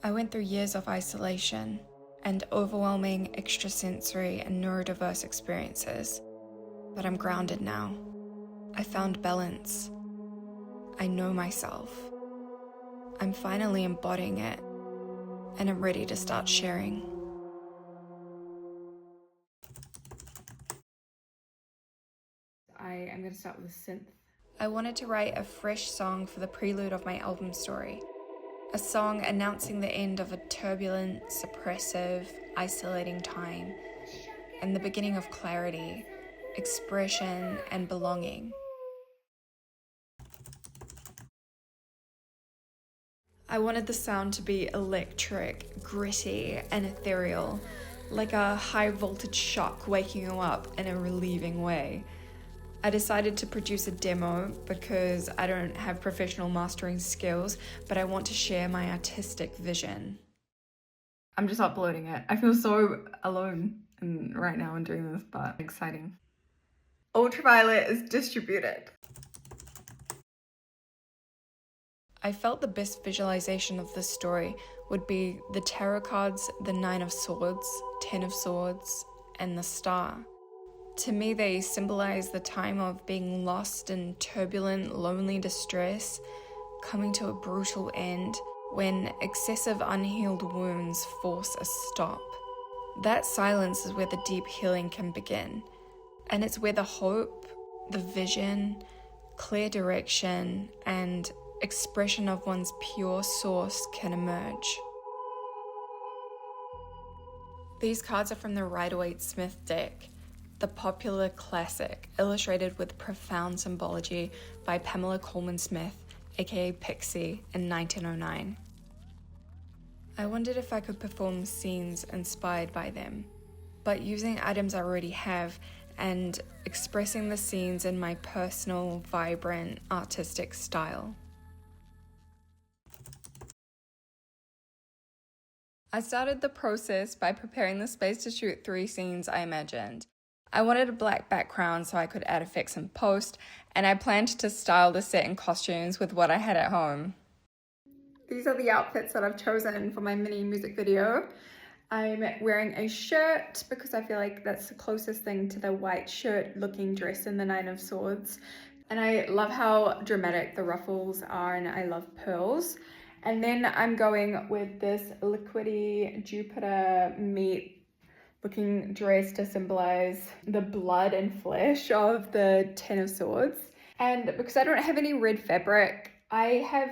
I went through years of isolation and overwhelming extrasensory and neurodiverse experiences, but I'm grounded now. I found balance. I know myself. I'm finally embodying it, and I'm ready to start sharing. I am going to start with a synth. I wanted to write a fresh song for the prelude of my album story. A song announcing the end of a turbulent, suppressive, isolating time, and the beginning of clarity, expression, and belonging. I wanted the sound to be electric, gritty, and ethereal, like a high voltage shock waking you up in a relieving way. I decided to produce a demo because I don't have professional mastering skills, but I want to share my artistic vision. I'm just uploading it. I feel so alone right now in doing this, but exciting. Ultraviolet is distributed. I felt the best visualization of this story would be the tarot cards, the Nine of Swords, Ten of Swords, and the Star. To me, they symbolize the time of being lost in turbulent, lonely distress, coming to a brutal end when excessive unhealed wounds force a stop. That silence is where the deep healing can begin, and it's where the hope, the vision, clear direction, and expression of one's pure source can emerge. These cards are from the Rider-Waite-Smith deck, the popular classic illustrated with profound symbology by Pamela Coleman Smith, aka Pixie, in 1909. I wondered if I could perform scenes inspired by them, but using items I already have and expressing the scenes in my personal, vibrant, artistic style. I started the process by preparing the space to shoot 3 scenes I imagined. I wanted a black background so I could add effects in post, and I planned to style the set in costumes with what I had at home. These are the outfits that I've chosen for my mini music video. I'm wearing a shirt because I feel like that's the closest thing to the white shirt looking dress in the Nine of Swords. And I love how dramatic the ruffles are, and I love pearls. And then I'm going with this liquidy Jupiter meat looking dress to symbolize the blood and flesh of the Ten of Swords. And because I don't have any red fabric, I have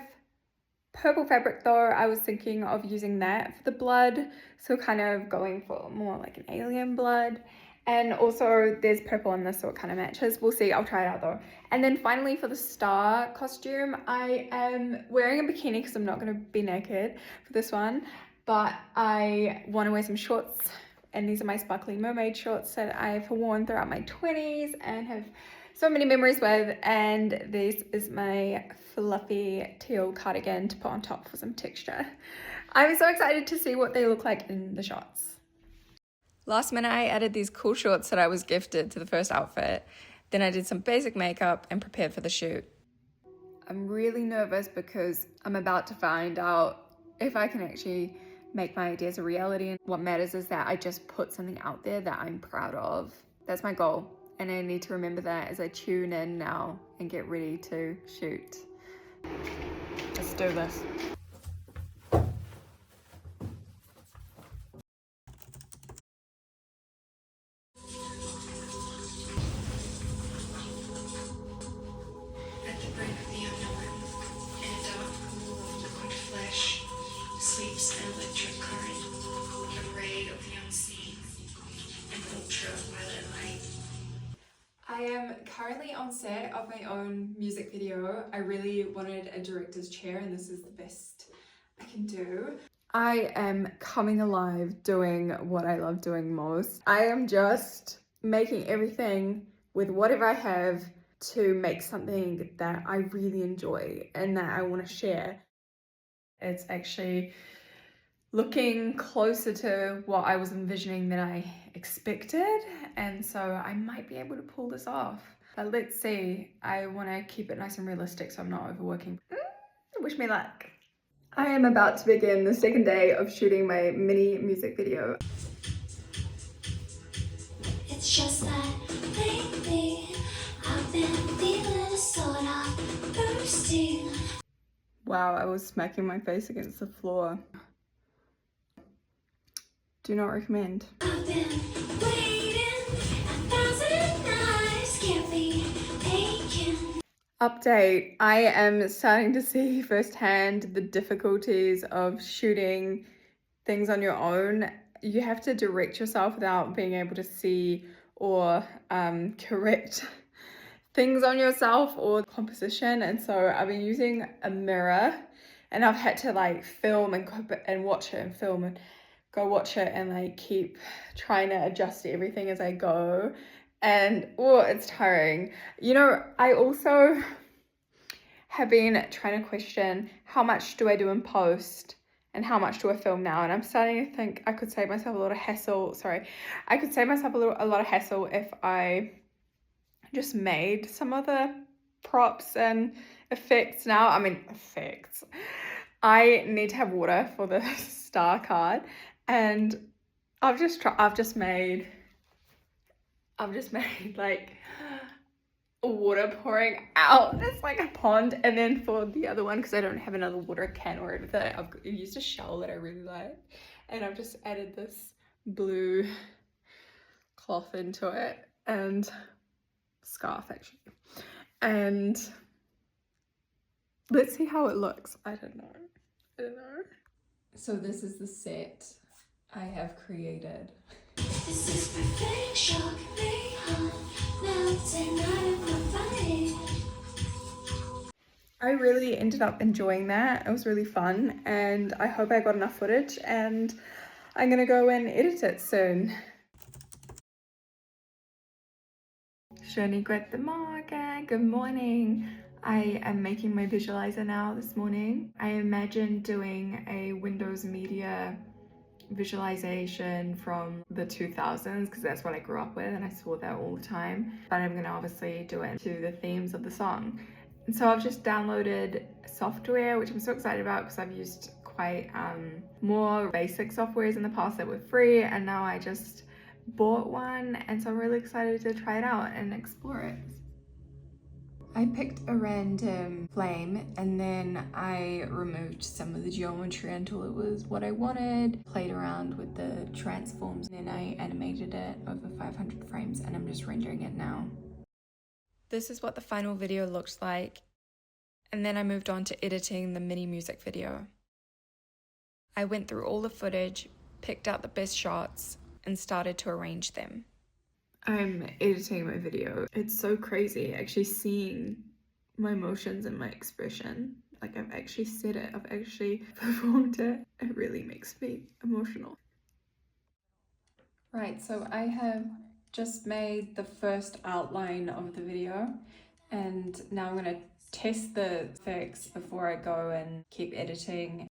purple fabric though. I was thinking of using that for the blood, so kind of going for more like an alien blood. And also there's purple in this, so it kind of matches. We'll see, I'll try it out though. And then finally for the star costume, I am wearing a bikini because I'm not going to be naked for this one, but I want to wear some shorts, and these are my sparkly mermaid shorts that I've worn throughout my 20s and have so many memories with. And this is my fluffy teal cardigan to put on top for some texture. I'm so excited to see what they look like in the shots. Last minute, I added these cool shorts that I was gifted to the first outfit. Then I did some basic makeup and prepared for the shoot. I'm really nervous because I'm about to find out if I can actually make my ideas a reality. And what matters is that I just put something out there that I'm proud of. That's my goal. And I need to remember that as I tune in now and get ready to shoot. Let's do this. At the brink of the unknown, in a dark pool of liquid flesh, sleeps an electric current, a ray of the unseen, an ultraviolet light. I am currently on set of my own music video. I really wanted a director's chair, and this is the best I can do. I am coming alive doing what I love doing most. I am just making everything with whatever I have to make something that I really enjoy and that I want to share. It's actually looking closer to what I was envisioning than I expected, and so I might be able to pull this off. But let's see. I want to keep it nice and realistic so I'm not overworking. Wish me luck. I am about to begin the second day of shooting my mini music video. It's just that lately I've been feeling sort of thirsty. Wow, I was smacking my face against the floor. Do not recommend. I've been waiting 1,000 nights, can't be taken. Update, I am starting to see firsthand the difficulties of shooting things on your own. You have to direct yourself without being able to see or correct things on yourself or composition. And so I've been using a mirror and I've had to like film and watch it and film and go watch it and like keep trying to adjust everything as I go. And oh, it's tiring. You know, I also have been trying to question how much do I do in post and how much do I film now? And I'm starting to think I could save myself a lot of hassle. I could save myself a lot of hassle if I just made some of the props and effects now. I mean, effects. I need to have water for the star card, and I've just made like water pouring out. It's like a pond. And then for the other one, because I don't have another water can or anything, I've used a shovel that I really like, and I've just added this blue cloth into it and scarf actually, and let's see how it looks. I don't know. So this is the set I have created. This is perfect shock, melting out of my body. I really ended up enjoying that. It was really fun, and I hope I got enough footage, and I'm gonna go and edit it soon. Schönen guten Morgen, good morning. I am making my visualizer now this morning. I imagine doing a Windows Media visualization from the 2000s because that's what I grew up with and I saw that all the time. But I'm gonna obviously do it to the themes of the song. And so I've just downloaded software, which I'm so excited about because I've used quite more basic softwares in the past that were free, and now I just bought one, and so I'm really excited to try it out and explore it. I picked a random flame and then I removed some of the geometry until it was what I wanted, played around with the transforms, and then I animated it over 500 frames and I'm just rendering it now. This is what the final video looks like, and then I moved on to editing the mini music video. I went through all the footage, picked out the best shots, and started to arrange them. I'm editing my video. It's so crazy actually seeing my emotions and my expression. Like I've actually said it, I've actually performed it. It really makes me emotional. Right, so I have just made the first outline of the video, and now I'm gonna test the effects before I go and keep editing.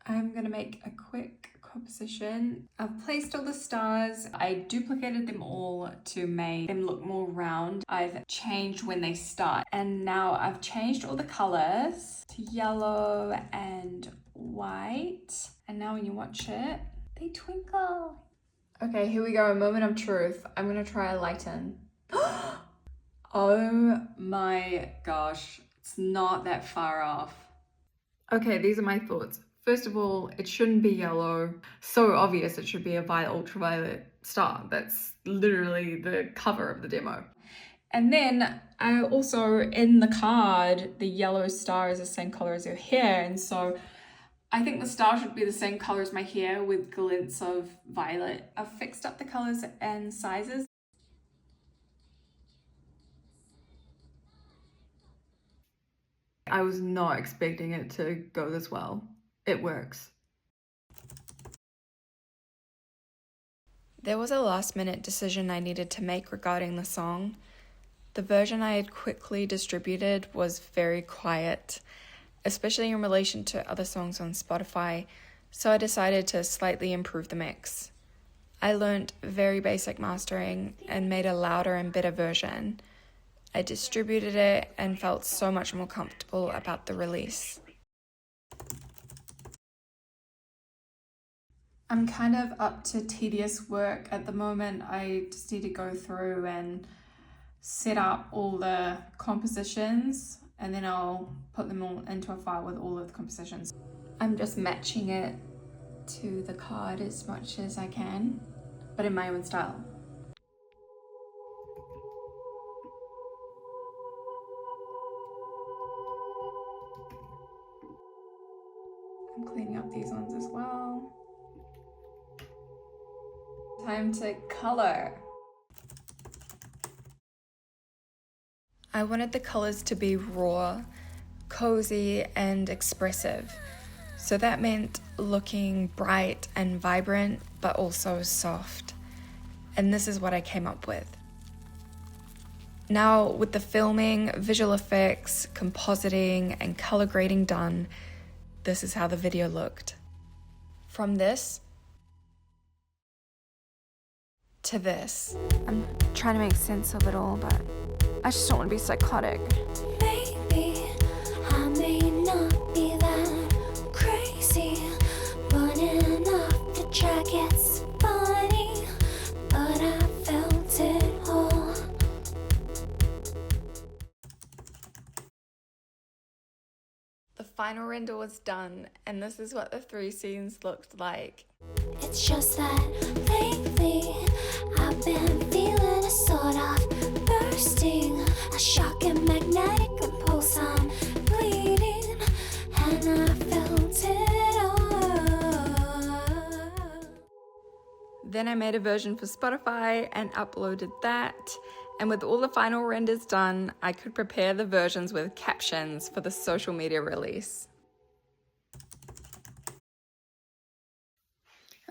I'm gonna make a quick composition. I've placed all the stars. I duplicated them all to make them look more round. I've changed when they start, and now I've changed all the colors to yellow and white. And now when you watch it, they twinkle. Okay, here we go, a moment of truth. I'm gonna try a lighten. Oh my gosh, it's not that far off. Okay, these are my thoughts. First of all, it shouldn't be yellow. So obvious it should be a ultraviolet star. That's literally the cover of the demo. And then I also, in the card, the yellow star is the same color as your hair. And so I think the star should be the same color as my hair with glints of violet. I've fixed up the colors and sizes. I was not expecting it to go this well. It works. There was a last-minute decision I needed to make regarding the song. The version I had quickly distributed was very quiet, especially in relation to other songs on Spotify, so I decided to slightly improve the mix. I learned very basic mastering and made a louder and better version. I distributed it and felt so much more comfortable about the release. I'm kind of up to tedious work at the moment. I just need to go through and set up all the compositions, and then I'll put them all into a file with all of the compositions. I'm just matching it to the card as much as I can, but in my own style. I'm cleaning up these ones as well. Time to color. I wanted the colors to be raw, cozy, and expressive. So that meant looking bright and vibrant, but also soft. And this is what I came up with. Now, with the filming, visual effects, compositing, and color grading done, this is how the video looked. From this to this. I'm trying to make sense of it all, but I just don't want to be psychotic. Maybe I may not be that crazy, but enough to try gets funny, but I felt it all. The final render was done, and this is what the 3 scenes looked like. It's just that lately I've been feeling a sort of bursting, a shock and magnetic impulse. I'm bleeding, and I felt it all. Then I made a version for Spotify and uploaded that. And with all the final renders done, I could prepare the versions with captions for the social media release.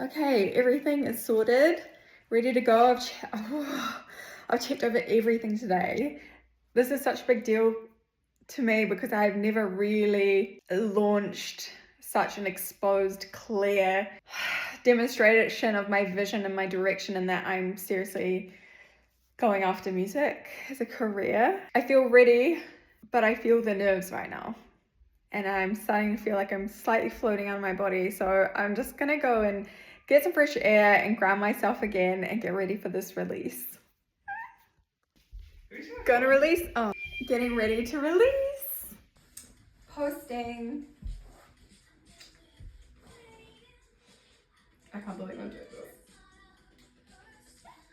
Okay, everything is sorted, ready to go. I've checked over everything today. This is such a big deal to me because I've never really launched such an exposed, clear demonstration of my vision and my direction, and that I'm seriously going after music as a career. I feel ready, but I feel the nerves right now. And I'm starting to feel like I'm slightly floating out of my body. So I'm just gonna go and get some fresh air and ground myself again and get ready for this release. Gonna release, getting ready to release. Posting. I can't believe I'm doing this.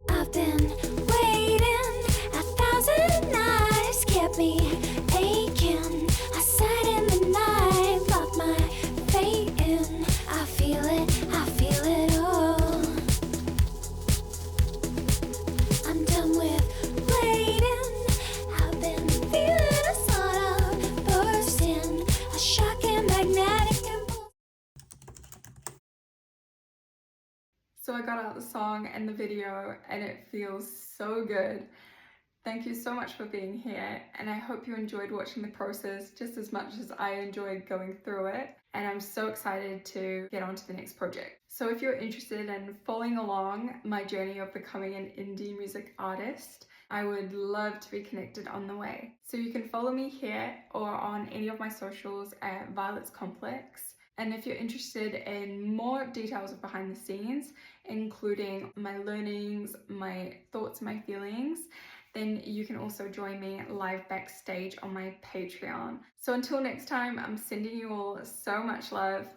I've been waiting 1,000 nights, kept me aching. I sat in the night, locked my fate in. I feel it all. I'm done with waiting. I've been feeling a sort of bursting, a shock and magnetic impulse. So I got out the song and the video and it feels so good. Thank you so much for being here, and I hope you enjoyed watching the process just as much as I enjoyed going through it, and I'm so excited to get on to the next project. So if you're interested in following along my journey of becoming an indie music artist, I would love to be connected on the way. So you can follow me here or on any of my socials at Violet's Complex. And if you're interested in more details of behind the scenes, including my learnings, my thoughts, my feelings, then you can also join me live backstage on my Patreon. So until next time, I'm sending you all so much love.